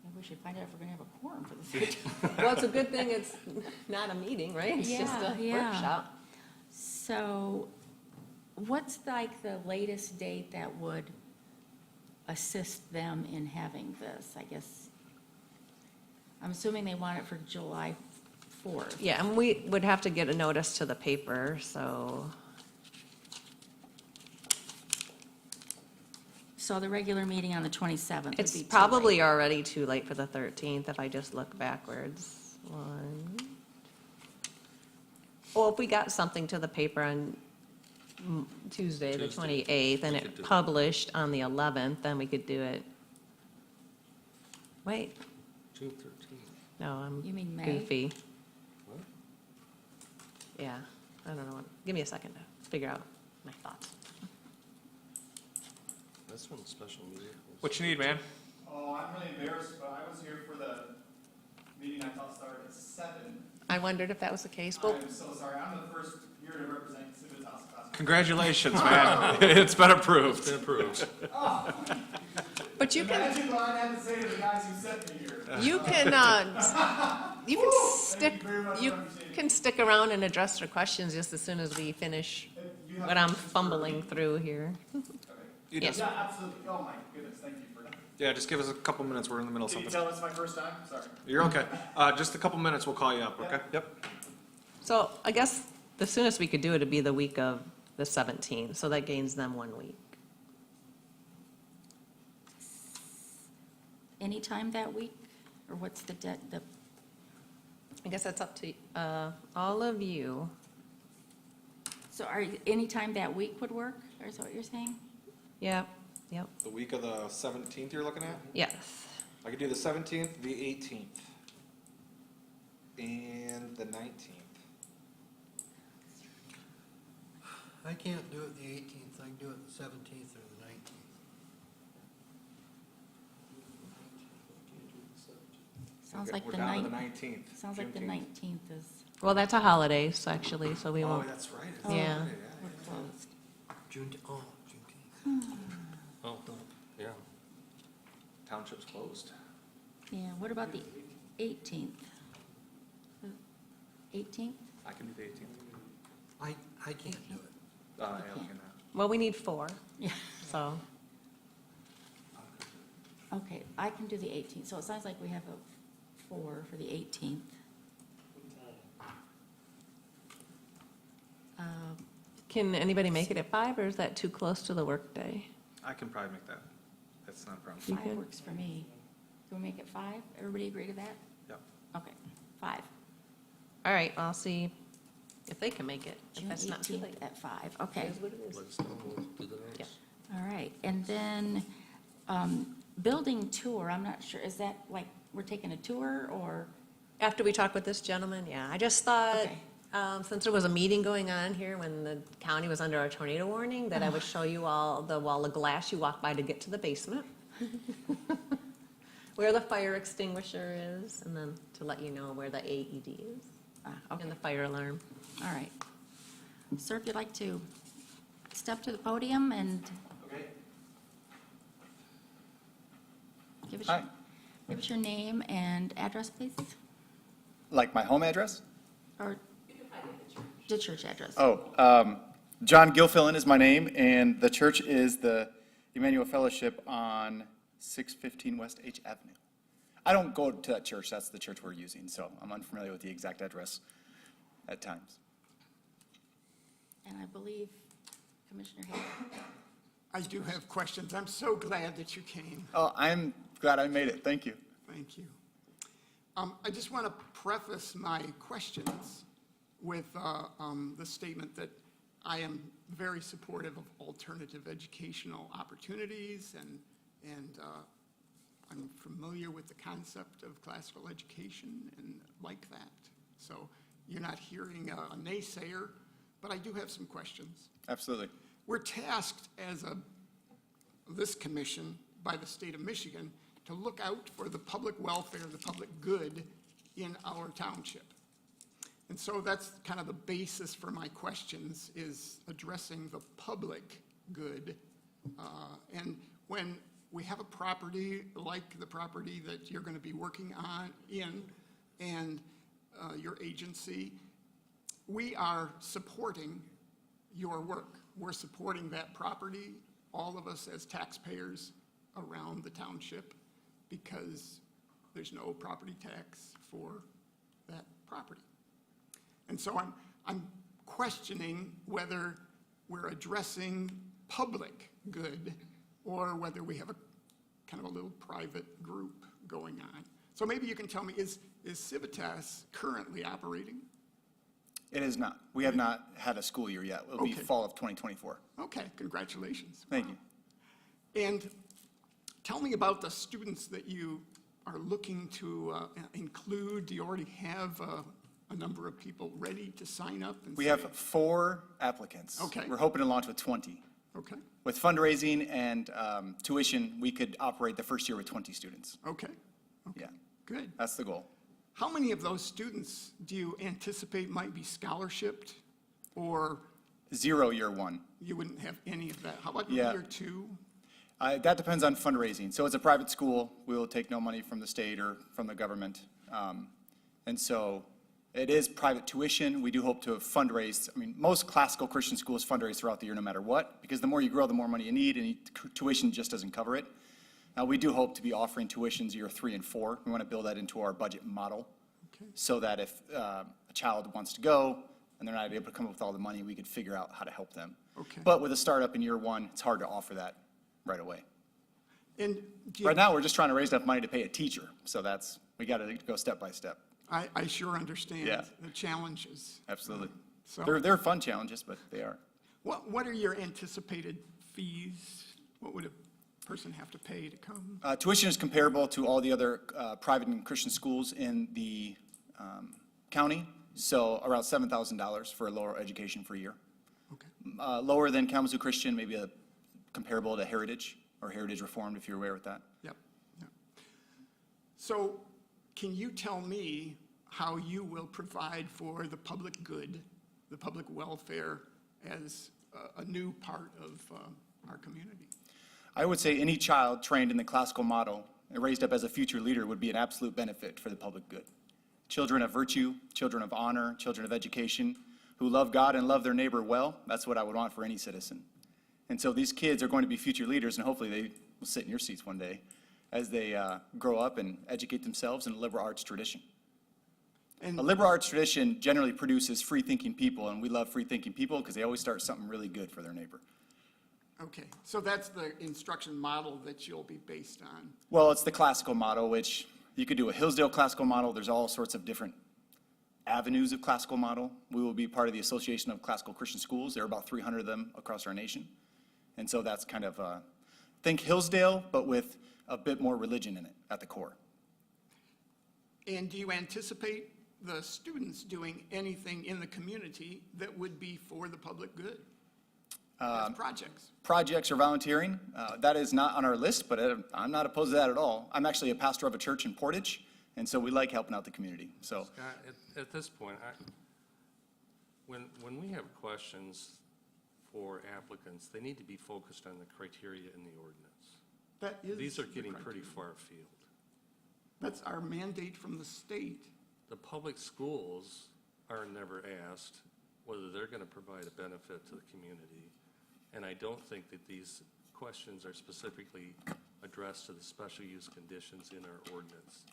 Maybe we should find out if we're going to have a quorum for the 13th. Well, it's a good thing it's not a meeting, right? It's just a Yeah. workshop. So what's like the latest date that would assist them in having this? I guess, I'm assuming they want it for July 4th. Yeah, and we would have to get a notice to the paper, so, So the regular meeting on the 27th would be it's too late. probably already too late for the 13th if I just look backwards. Well, if we got something to the paper on Tuesday, the Tuesday, 28th, and we could it do it. published on the 11th, then we could do it. Wait, June 13th. no, I'm You mean May? goofy. What? Yeah, I don't know. Give me a second to figure out my thoughts. That's when the special meeting was. What you need, man? Oh, I'm really embarrassed, but I was here for the meeting I thought started at 7. I wondered if that was the case. Well, I'm so sorry. I'm the first here to represent Civitas Class. Congratulations, man. It's been approved. It's been approved. but you can, Imagine what I'd have to say to the guys who sent me here. you can, Thank you very much you for understanding. can stick around and address their questions just as soon as we finish You have what I'm questions for fumbling me? through here. You Yes. just, Yeah, absolutely. Oh my goodness, thank you for that. yeah, just give us a couple minutes. We're in the middle of Can you something. tell it's my first time? Sorry. You're okay. Just a couple minutes, we'll call you up, okay? Yep. So I guess the soonest we could do it would be the week of the 17th, so that gains them 1 week. Anytime that week? Or what's the I guess that's up to all of you. so anytime that week would work? Or is that what you're saying? Yep, yep, The week of the 17th you're looking at? yes. I could do the 17th, the 18th, and the 19th. I can't do it the 18th, I can do it the 17th or the 19th. Sounds Okay, like we're the down to the 19th. 19th. Sounds like the Juneteenth. 19th is, Well, that's a holiday, so actually, so we Oh, won't, that's right. It's Yeah. Friday, we're closed. Juneteenth. Oh, yeah. Township's closed. Yeah, what about the 18th? 18th? I can do the 18th. I can't do it. I cannot. well, we need 4, Yeah. so, Okay, I can do the 18th, so it sounds like we have a 4 for the 18th. can anybody make it at 5, or is that too close to the workday? I can probably make that. That's not a problem. You 5 can? works for me. Can we make it 5? Everybody agree to that? Yep. Okay, 5. All right, I'll see if they can make it, if June that's not too 18th late. at 5, okay. It is what it is. Let us know, we'll do the Yeah. next. All right, and then building tour, I'm not sure, is that like, we're taking a tour or? After we talk with this gentleman, yeah, I just thought, Okay. since there was a meeting going on here when the county was under a tornado warning, that I would show you all the wall of glass you walk by to get to the basement. Where the fire extinguisher is, and then to let you know where the AED is Okay, and the fire alarm. all right. Sir, if you'd like to step to the podium and Okay. give us, Hi. give us your name and address, please, Like my home address? or the church address. John Gilfillan is my name, and the church is the Emmanuel Fellowship on 615 West H Avenue. I don't go to that church, that's the church we're using, so I'm unfamiliar with the exact address at times. And I believe Commissioner Hayes. I do have questions. I'm so glad that you came. Oh, I'm glad I made it, thank you. Thank you. I just want to preface my questions with the statement that I am very supportive of alternative educational opportunities, and I'm familiar with the concept of classical education and like that. So you're not hearing a naysayer, but I do have some questions. Absolutely. We're tasked as this commission by the state of Michigan to look out for the public welfare, the public good in our township. And so that's kind of the basis for my questions, is addressing the public good. And when we have a property like the property that you're going to be working on and your agency, we are supporting your work. We're supporting that property, all of us as taxpayers around the township, because there's no property tax for that property. And so I'm questioning whether we're addressing public good or whether we have a kind of a little private group going on. So maybe you can tell me, is Civitas currently operating? It is not. We have not had a school year yet. It'll be Okay. fall of 2024. Okay, congratulations. Thank you. And tell me about the students that you are looking to include. Do you already have a number of people ready to sign up? And We say- have 4 applicants. Okay. We're hoping to launch with 20. Okay, With fundraising and tuition, we could operate the first year with 20 students. okay, Yeah, good. that's the goal. How many of those students do you anticipate might be scholarshiped, or 0 year 1. you wouldn't have any of that? How about Yeah. year 2? That depends on fundraising. So it's a private school. We will take no money from the state or from the government. And so it is private tuition. We do hope to fundraise. I mean, most classical Christian schools fundraise throughout the year no matter what, because the more you grow, the more money you need, and tuition just doesn't cover it. Now, we do hope to be offering tuitions year 3 and 4. We want to build that into our budget model, Okay. so that if a child wants to go and they're not able to come up with all the money, we could figure out how to help them. Okay. But with a startup in year 1, it's hard to offer that right away. And do you- Right now, we're just trying to raise enough money to pay a teacher, so we got to go step by step. I sure understand Yeah. the challenges. Absolutely. So They're fun challenges, but they are. what are your anticipated fees? What would a person have to pay to come? Tuition is comparable to all the other private and Christian schools in the county, so around $7,000 for a lower education for a year. Okay. Lower than Kalamazoo Christian, maybe comparable to Heritage or Heritage Reformed, if you're aware with that. Yep, yep. So can you tell me how you will provide for the public good, the public welfare, as a new part of our community? I would say any child trained in the classical model and raised up as a future leader would be an absolute benefit for the public good. Children of virtue, children of honor, children of education, who love God and love their neighbor well, that's what I would want for any citizen. And so these kids are going to be future leaders, and hopefully they will sit in your seats one day as they grow up and educate themselves in a liberal arts tradition. And A liberal arts tradition generally produces free-thinking people, and we love free-thinking people because they always start something really good for their neighbor. okay, so that's the instruction model that you'll be based on. Well, it's the classical model, which you could do a Hillsdale classical model. There's all sorts of different avenues of classical model. We will be part of the Association of Classical Christian Schools. There are about 300 of them across our nation. And so that's kind of, think Hillsdale, but with a bit more religion in it at the core. And do you anticipate the students doing anything in the community that would be for the public good? As projects? Projects or volunteering, that is not on our list, but I'm not opposed to that at all. I'm actually a pastor of a church in Portage, and so we like helping out the community, so. Scott, at this point, when we have questions for applicants, they need to be focused on the criteria in the ordinance. That is. These are the getting criteria. pretty far afield. That's our mandate from the state. The public schools are never asked whether they're going to provide a benefit to the community. And I don't think that these questions are specifically addressed to the special use conditions in our ordinance.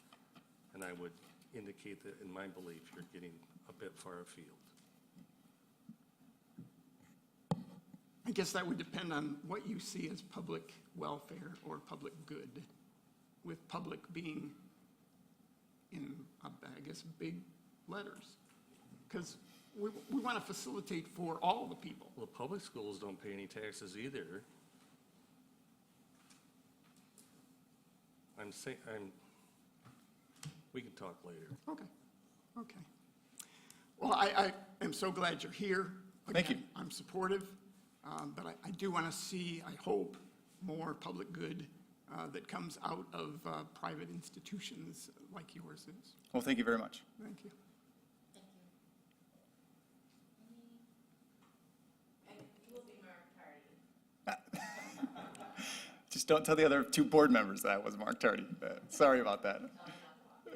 And I would indicate that, in my belief, you're getting a bit far afield. I guess that would depend on what you see as public welfare or public good, with public being in, I guess, big letters. Because we want to facilitate for all the people. Well, the public schools don't pay any taxes either. We can talk later. Okay. Well, I am so glad you're here. Thank you. Again, I'm supportive, but I do want to see, I hope, more public good that comes out of private institutions like yours is. Well, thank you very much. Thank you. Just don't tell the other two board members that was Mark Tardy. Sorry about that.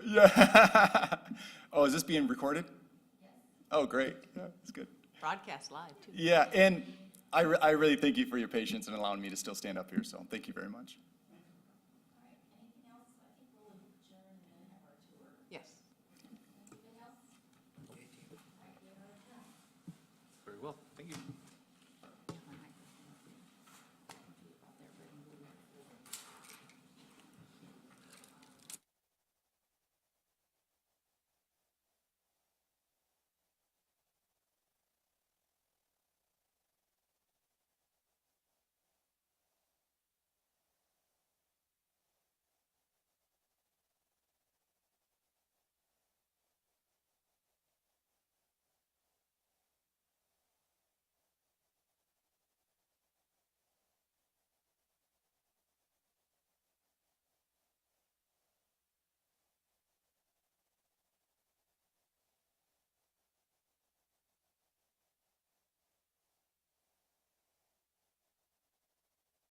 Yeah. Oh, is this being recorded? Yes. Oh, great. Yeah, that's good. Broadcast live, too. Yeah, and I really thank you for your patience and allowing me to still stand up here, so thank you very much.